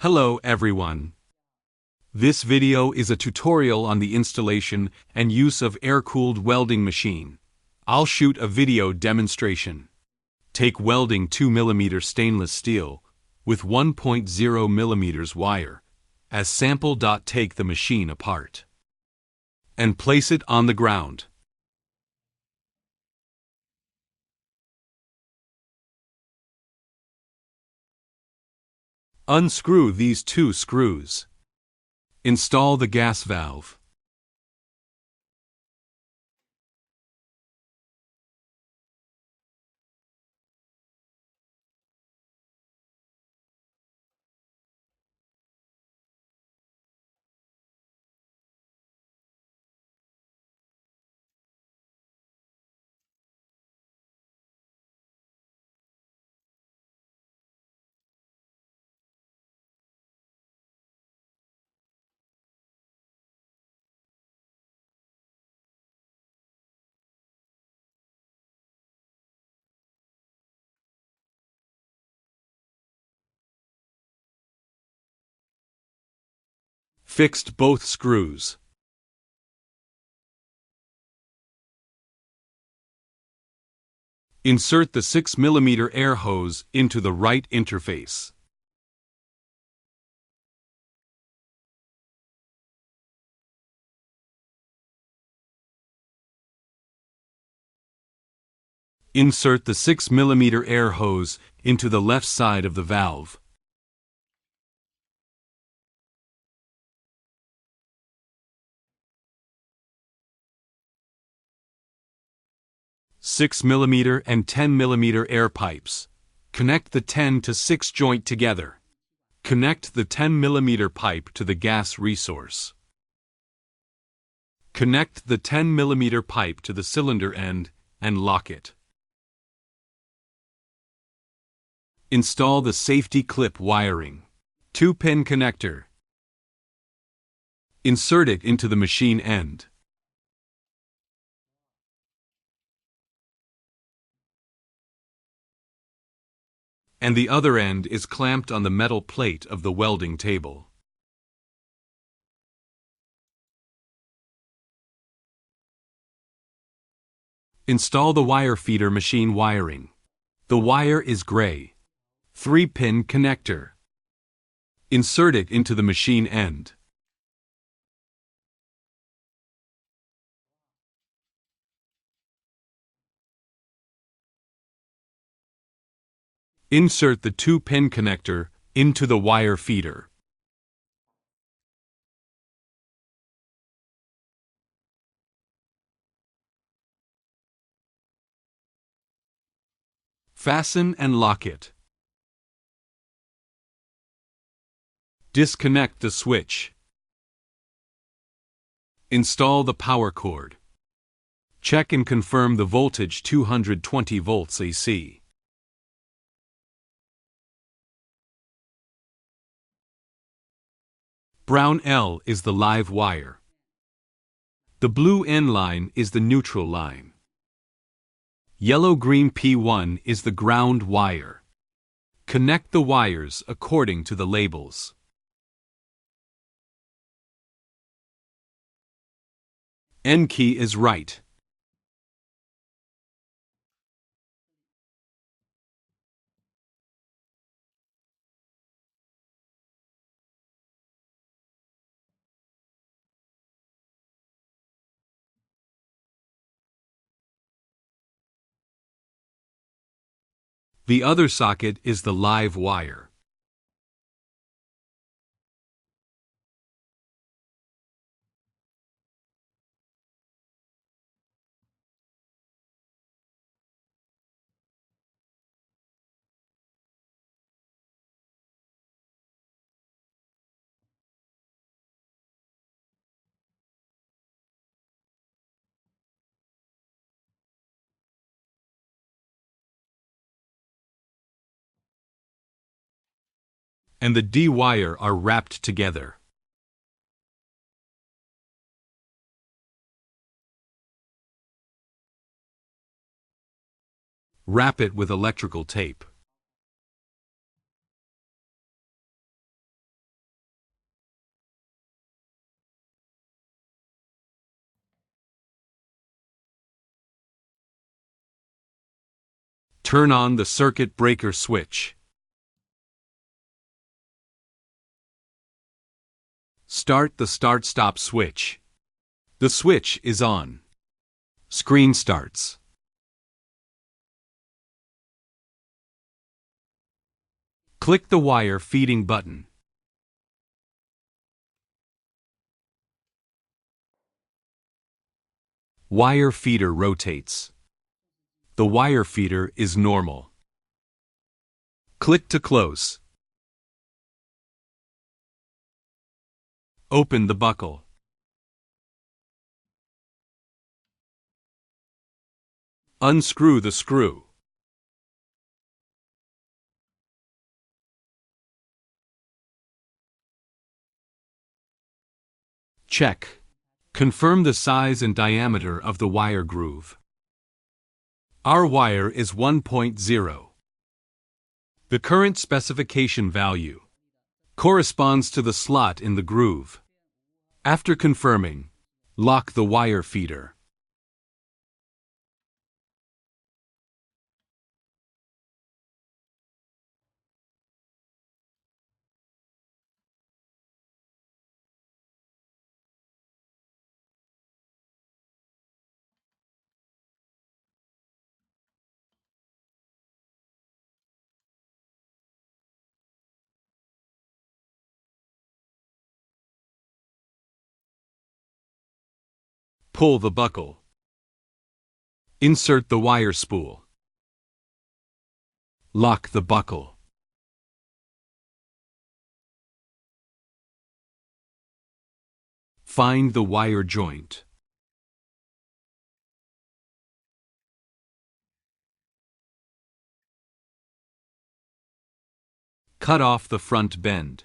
Hello everyone. This video is a tutorial on the installation and use of air-cooled welding machine. I'll shoot a video demonstration. Take welding 2mm stainless steel with 1.0mm wire as sample. Take the machine apart and place it on the ground. Unscrew these two screws. Install the gas valve. Fixed both screws. Insert the 6mm air hose into the right interface. Insert the 6mm air hose into the left side of the valve. (6mm and 10mm air pipes. Connect the 10 to 6 joint together. Connect the 10mm pipe to the gas resource. Connect the 10mm pipe to the cylinder end and lock it. Install the safety clip wiring. 2-pin connector. Insert it into the machine end. And the other end is clamped on the metal plate of the welding table. Install the wire feeder machine wiring. The wire is gray. 3-pin connector. Insert it into the machine end. Insert the 2-pin connector into the wire feeder. Fasten and lock it. Disconnect the switch. Install the power cord. Check and confirm the voltage 220 volts AC. Brown L is the live wire. The blue N line is the neutral line. Yellow-green P1 is the ground wire. Connect the wires according to the labels. N key is right. The other socket is the live wire. And the D wire are wrapped together. Wrap it with electrical tape. Turn on the circuit breaker switch. Start the start-stop switch. The switch is on. Screen starts. Click the wire feeding button. Wire feeder rotates. The wire feeder is normal. Click to close. Open the buckle. Unscrew the screw. Check. Confirm the size and diameter of the wire groove. Our wire is 1.0. The current specification value corresponds to the slot in the groove. After confirming, lock the wire feeder. Pull the buckle. Insert the wire spool. Lock the buckle. Find the wire joint. Cut off the front bend.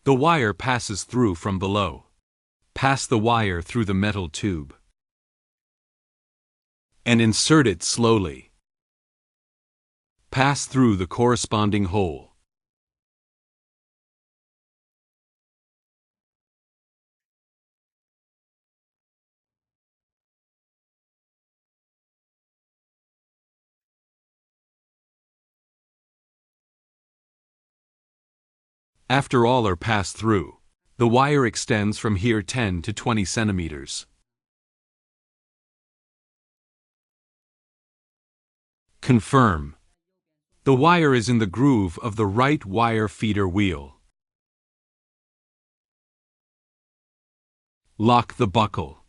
The wire passes through from below. Pass the wire through the metal tube and insert it slowly. Pass through the corresponding hole. After all are passed through, the wire extends from here 10 to 20 centimeters. Confirm. The wire is in the groove of the right wire feeder wheel. Lock the buckle.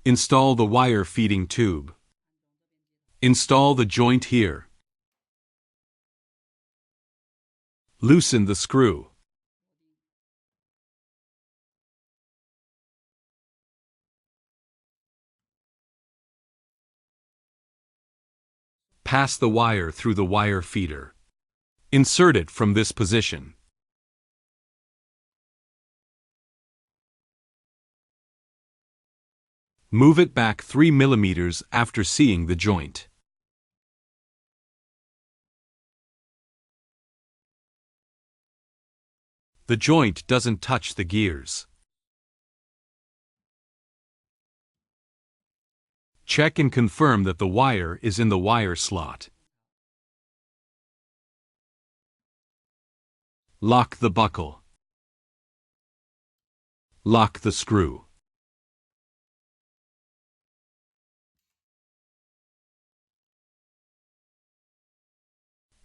Install the wire feeding tube. Install the joint here. Loosen the screw. Pass the wire through the wire feeder. Insert it from this position. Move it back 3 millimeters after seeing the joint. The joint doesn't touch the gears. Check and confirm that the wire is in the wire slot. Lock the buckle. Lock the screw.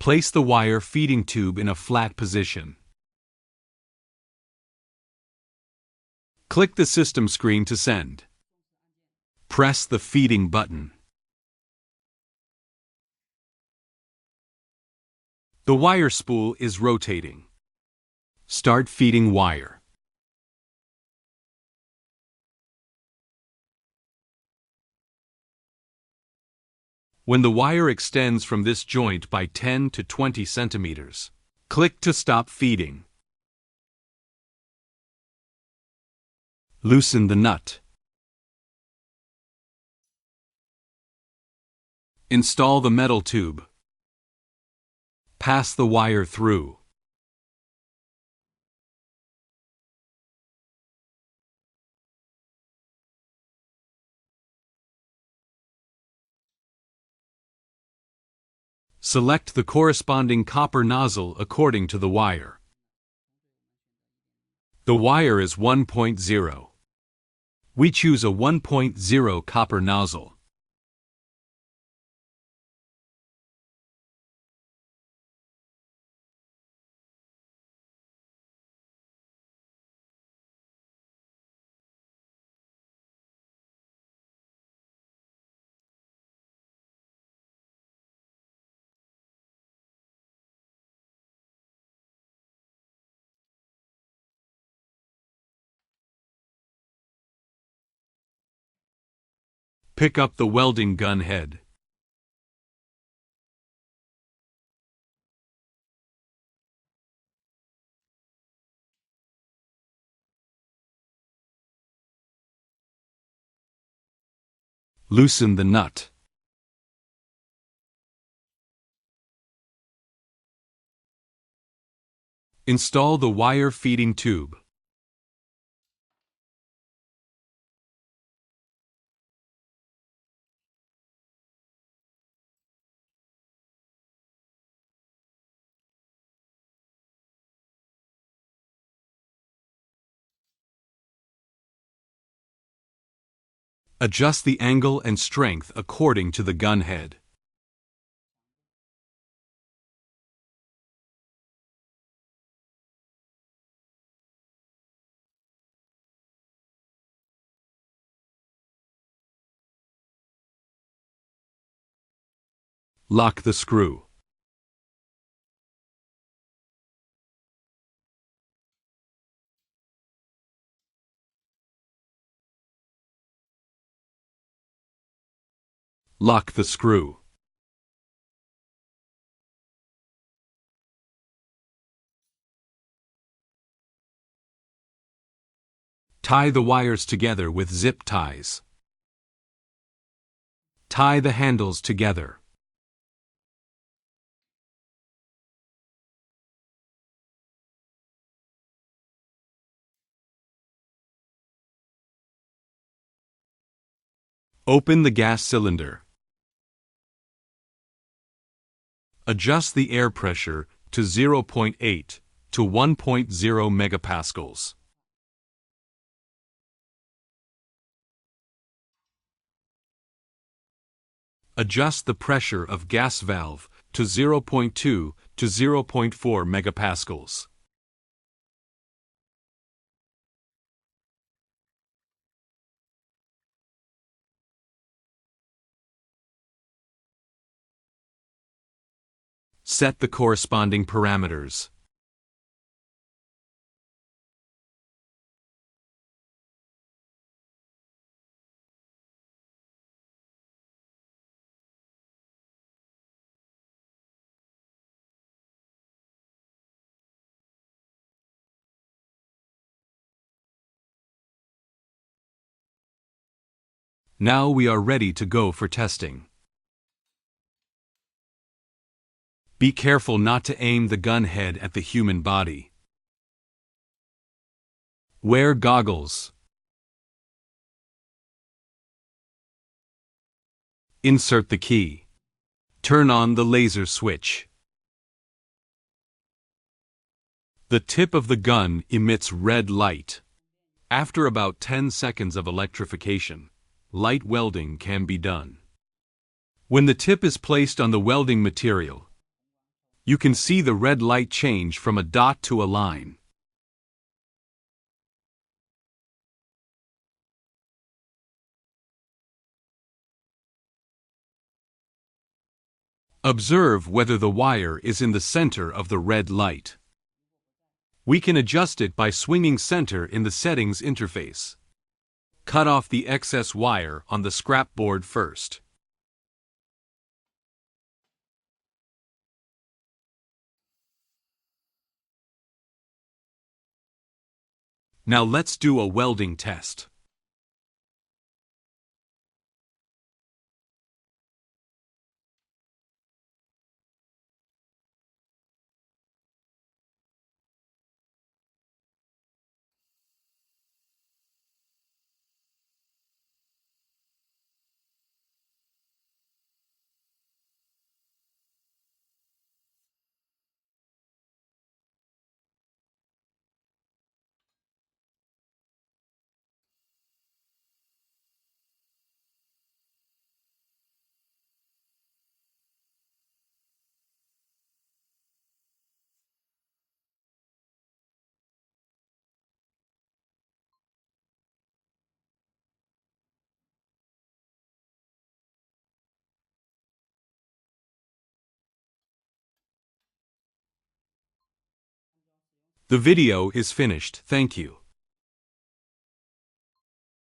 Place the wire feeding tube in a flat position. Click the system screen to send. Press the feeding button. The wire spool is rotating. Start feeding wire. When the wire extends from this joint by 10 to 20 centimeters, click to stop feeding. Loosen the nut. Install the metal tube. Pass the wire through. Select the corresponding copper nozzle according to the wire. The wire is 1.0. We choose a 1.0 copper nozzle. Pick up the welding gun head. Loosen the nut. Install the wire feeding tube. Adjust the angle and strength according to the gun head. Lock the screw. Lock the screw. Tie the wires together with zip ties. Tie the handles together. Open the gas cylinder. Adjust the air pressure to 0.8 to 1.0 megapascals. Adjust the pressure of gas valve to 0.2 to 0.4 megapascals. Set the corresponding parameters. Now we are ready to go for testing. Be careful not to aim the gun head at the human body. Wear goggles. Insert the key. Turn on the laser switch. The tip of the gun emits red light. After about 10 seconds of electrification, light welding can be done. When the tip is placed on the welding material, you can see the red light change from a dot to a line. Observe whether the wire is in the center of the red light. We can adjust it by swinging center in the settings interface. Cut off the excess wire on the scrap board first. Now let's do a welding test. The video is finished, thank you.